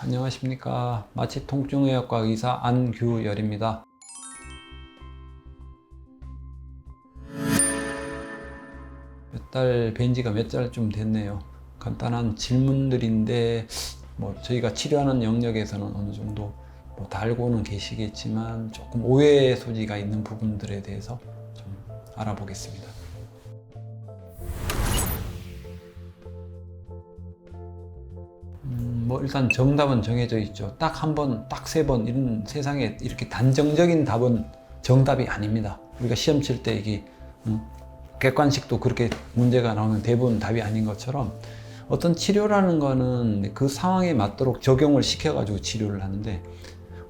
안녕하십니까. 마취통증의학과 의사 안규열입니다. 몇 달 뵌 지가 몇 달쯤 됐네요. 간단한 질문들인데 저희가 치료하는 영역에서는 어느 정도 다 알고는 계시겠지만 조금 오해 소지가 있는 부분들에 대해서 좀 알아보겠습니다. 일단 정답은 정해져 있죠. 딱 한 번, 딱 세 번, 이런 세상에 이렇게 단정적인 답은 정답이 아닙니다. 우리가 시험 칠 때 이게 객관식도 그렇게 문제가 나오는 대부분 답이 아닌 것처럼 어떤 치료라는 거는 그 상황에 맞도록 적용을 시켜가지고 치료를 하는데,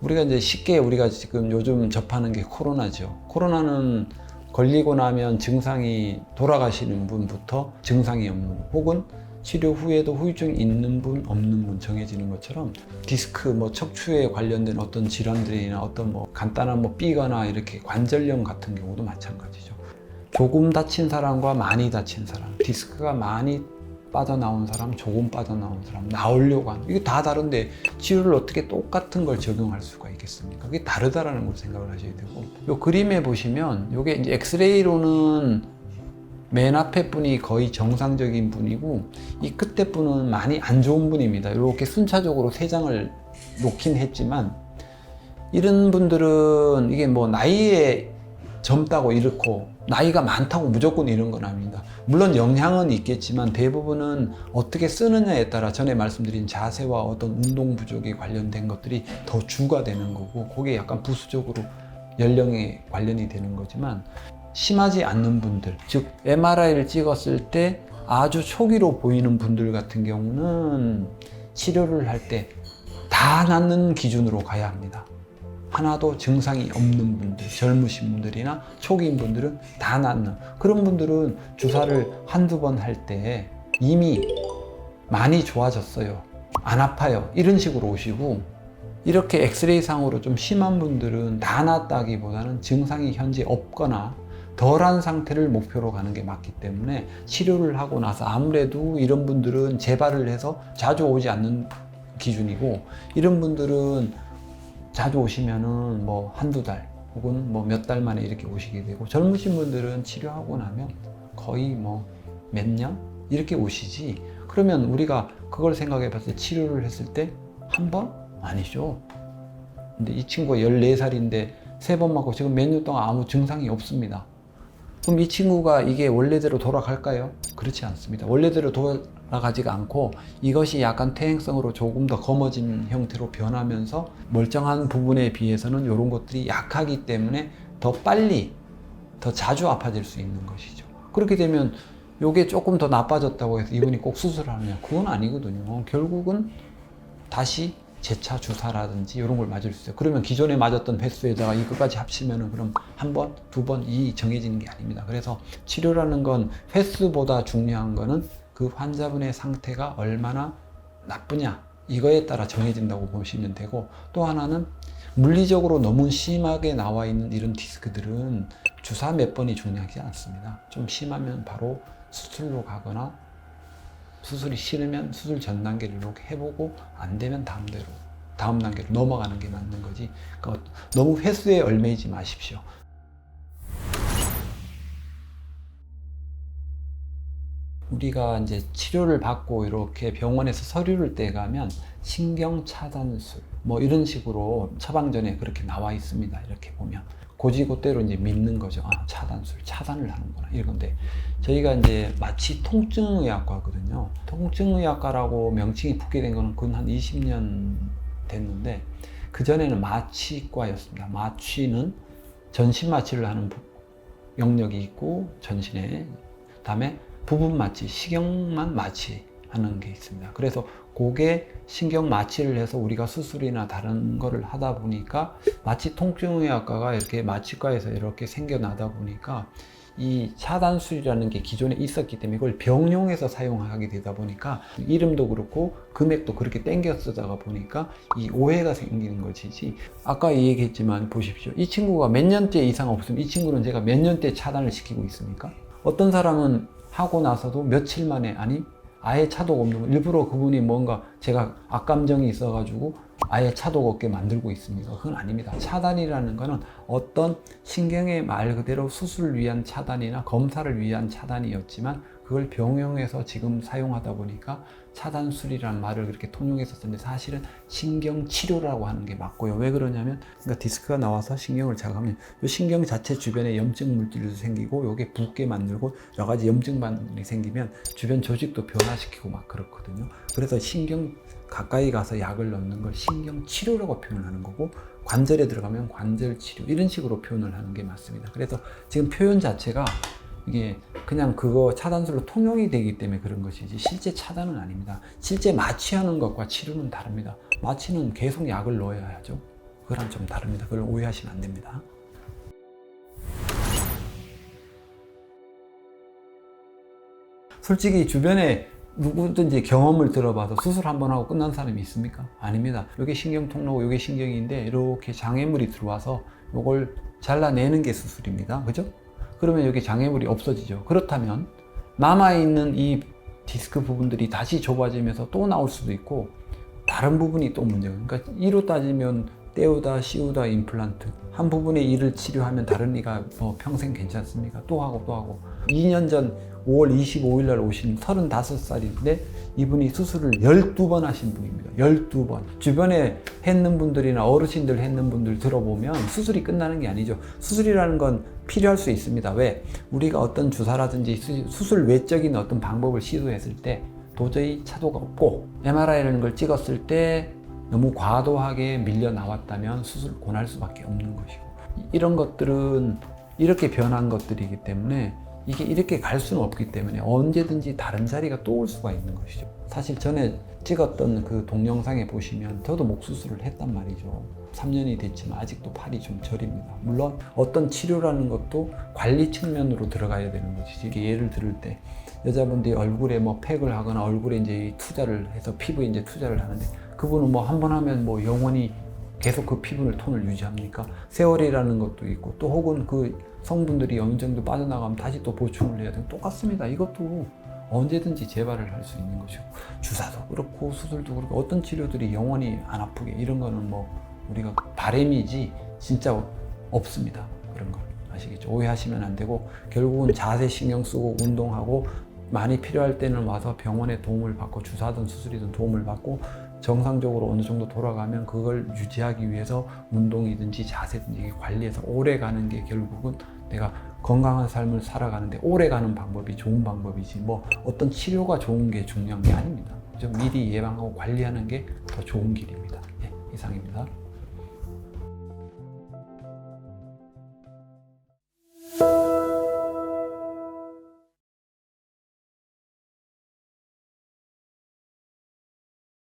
우리가 이제 쉽게 우리가 지금 요즘 접하는 게 코로나죠. 코로나는 걸리고 나면 증상이 돌아가시는 분부터 증상이 없는 분, 혹은 치료 후에도 후유증이 있는 분, 없는 분 정해지는 것처럼 디스크, 척추에 관련된 어떤 질환들이나 어떤 간단한 삐거나 이렇게 관절염 같은 경우도 마찬가지죠. 조금 다친 사람과 많이 다친 사람, 디스크가 많이 빠져나온 사람, 조금 빠져나온 사람, 나오려고 하는, 이게 다 다른데 치료를 어떻게 똑같은 걸 적용할 수가 있겠습니까? 그게 다르다라는 걸 생각을 하셔야 되고, 이 그림에 보시면 이게 이제 엑스레이로는 맨 앞에 분이 거의 정상적인 분이고 이 끝에 분은 많이 안 좋은 분입니다. 이렇게 순차적으로 세 장을 놓긴 했지만, 이런 분들은 이게 나이에 젊다고 이렇고 나이가 많다고 무조건 이런 건 아닙니다. 물론 영향은 있겠지만 대부분은 어떻게 쓰느냐에 따라 전에 말씀드린 자세와 어떤 운동 부족에 관련된 것들이 더 주가 되는 거고, 그게 약간 부수적으로 연령에 관련이 되는 거지만, 심하지 않는 분들, 즉 MRI를 찍었을 때 아주 초기로 보이는 분들 같은 경우는 치료를 할 때 다 낫는 기준으로 가야 합니다. 하나도 증상이 없는 분들, 젊으신 분들이나 초기인 분들은 다 낫는, 그런 분들은 주사를 한두 번 할 때 이미 많이 좋아졌어요, 안 아파요, 이런 식으로 오시고, 이렇게 엑스레이 상으로 좀 심한 분들은 다 낫다기보다는 증상이 현재 없거나 덜한 상태를 목표로 가는 게 맞기 때문에, 치료를 하고 나서 아무래도 이런 분들은 재발을 해서 자주 오지 않는 기준이고, 이런 분들은 자주 오시면은 한두 달 혹은 몇 달 만에 이렇게 오시게 되고, 젊으신 분들은 치료하고 나면 거의 몇 년 이렇게 오시지. 그러면 우리가 그걸 생각해 봤을 때 치료를 했을 때 한 번? 아니죠. 근데 이 친구가 14살인데 3번 맞고 지금 몇 년 동안 아무 증상이 없습니다. 그럼 이 친구가 이게 원래대로 돌아갈까요? 그렇지 않습니다. 원래대로 돌아가지가 않고 이것이 약간 퇴행성으로 조금 더 검어진 형태로 변하면서 멀쩡한 부분에 비해서는 이런 것들이 약하기 때문에 더 빨리, 더 자주 아파질 수 있는 것이죠. 그렇게 되면 이게 조금 더 나빠졌다고 해서 이분이 꼭 수술을 하느냐? 그건 아니거든요. 결국은 다시 재차 주사라든지 이런 걸 맞을 수 있어요. 그러면 기존에 맞았던 횟수에다가 이것까지 합치면은 그럼 한 번, 두 번 이 정해지는 게 아닙니다. 그래서 치료라는 건 횟수보다 중요한 거는 그 환자분의 상태가 얼마나 나쁘냐, 이거에 따라 정해진다고 보시면 되고, 또 하나는 물리적으로 너무 심하게 나와 있는 이런 디스크들은 주사 몇 번이 중요하지 않습니다. 좀 심하면 바로 수술로 가거나, 수술이 싫으면 수술 전 단계를 이렇게 해보고 안 되면 다음 단계로 넘어가는 게 맞는 거지. 그러니까 너무 횟수에 얽매이지 마십시오. 우리가 이제 치료를 받고 이렇게 병원에서 서류를 떼가면 신경 차단술 이런 식으로 처방전에 그렇게 나와 있습니다. 이렇게 보면 고지고대로 이제 믿는 거죠. 아, 차단술, 차단을 하는구나, 이건데, 저희가 이제 마취 통증의학과거든요. 통증의학과라고 명칭이 붙게 된 거는 근 한 20년 됐는데, 그전에는 마취과였습니다. 마취는 전신 마취를 하는 영역이 있고, 전신에, 그다음에 부분 마취, 식경만 마취하는 게 있습니다. 그래서 그게 신경 마취를 해서 우리가 수술이나 다른 거를 하다 보니까 마취 통증의학과가 이렇게 마취과에서 이렇게 생겨나다 보니까 이 차단술이라는 게 기존에 있었기 때문에 이걸 병용해서 사용하게 되다 보니까 이름도 그렇고 금액도 그렇게 땡겨 쓰다가 보니까 이 오해가 생기는 것이지, 아까 얘기했지만 보십시오. 이 친구가 몇 년째 이상 없으면 이 친구는 제가 몇 년째 차단을 시키고 있습니까? 어떤 사람은 하고 나서도 며칠 만에, 아니 아예 차도가 없는 거. 일부러 그분이 뭔가 제가 악감정이 있어가지고 아예 차도가 없게 만들고 있습니다. 그건 아닙니다. 차단이라는 거는 어떤 신경의 말 그대로 수술을 위한 차단이나 검사를 위한 차단이었지만 그걸 병용해서 지금 사용하다 보니까 차단술이라는 말을 그렇게 통용해서 썼는데 사실은 신경치료라고 하는 게 맞고요. 왜 그러냐면 그러니까 디스크가 나와서 신경을 자극하면 이 신경 자체 주변에 염증 물질도 생기고 이게 붓게 만들고 여러 가지 염증 반응이 생기면 주변 조직도 변화시키고 막 그렇거든요. 그래서 신경 가까이 가서 약을 넣는 걸 신경치료라고 표현하는 거고 관절에 들어가면 관절치료 이런 식으로 표현을 하는 게 맞습니다. 그래서 지금 표현 자체가 이게 그냥 그거 차단술로 통용이 되기 때문에 그런 것이지 실제 차단은 아닙니다. 실제 마취하는 것과 치료는 다릅니다. 마취는 계속 약을 넣어야 하죠. 그거랑 좀 다릅니다. 그걸 오해하시면 안 됩니다. 솔직히 주변에 누구든지 경험을 들어봐서 수술 한번 하고 끝난 사람이 있습니까? 아닙니다. 이게 신경통로고 이게 신경인데 이렇게 장애물이 들어와서 이걸 잘라내는 게 수술입니다. 그죠? 그러면 여기 장애물이 없어지죠. 그렇다면 남아있는 이 디스크 부분들이 다시 좁아지면서 또 나올 수도 있고 다른 부분이 또 문제가. 그러니까 이로 따지면 떼우다 씌우다 임플란트 한 부분의 이를 치료하면 다른 이가 뭐 평생 괜찮습니까? 또 하고 또 하고. 2년 전 5월 25일 날 오신 35살인데 이분이 수술을 12번 하신 분입니다. 12번. 주변에 했는 분들이나 어르신들 했는 분들 들어보면 수술이 끝나는 게 아니죠. 수술이라는 건 필요할 수 있습니다. 왜? 우리가 어떤 주사라든지 수술 외적인 어떤 방법을 시도했을 때 도저히 차도가 없고 MRI라는 걸 찍었을 때 너무 과도하게 밀려 나왔다면 수술 권할 수밖에 없는 것이고 이런 것들은 이렇게 변한 것들이기 때문에 이게 이렇게 갈 수는 없기 때문에 언제든지 다른 자리가 또 올 수가 있는 것이죠. 사실 전에 찍었던 그 동영상에 보시면 저도 목 수술을 했단 말이죠. 3년이 됐지만 아직도 팔이 좀 저립니다. 물론 어떤 치료라는 것도 관리 측면으로 들어가야 되는 것이지. 이게 예를 들을 때 여자분들이 얼굴에 뭐 팩을 하거나 얼굴에 이제 투자를 해서 피부에 이제 투자를 하는데 그분은 뭐 한 번 하면 뭐 영원히 계속 그 피부를 톤을 유지합니까? 세월이라는 것도 있고 또 혹은 그 성분들이 어느 정도 빠져나가면 다시 또 보충을 해야 되고 똑같습니다. 이것도 언제든지 재발을 할 수 있는 것이고 주사도 그렇고 수술도 그렇고 어떤 치료들이 영원히 안 아프게 이런 거는 뭐 우리가 바람이지 진짜 없습니다. 그런 거 아시겠죠? 오해하시면 안 되고 결국은 자세 신경 쓰고 운동하고 많이 필요할 때는 와서 병원에 도움을 받고 주사든 수술이든 도움을 받고 정상적으로 어느 정도 돌아가면 그걸 유지하기 위해서 운동이든지 자세든지 관리해서 오래 가는 게 결국은 내가 건강한 삶을 살아가는데 오래 가는 방법이 좋은 방법이지 뭐 어떤 치료가 좋은 게 중요한 게 아닙니다. 미리 예방하고 관리하는 게 더 좋은 길입니다. 네, 이상입니다.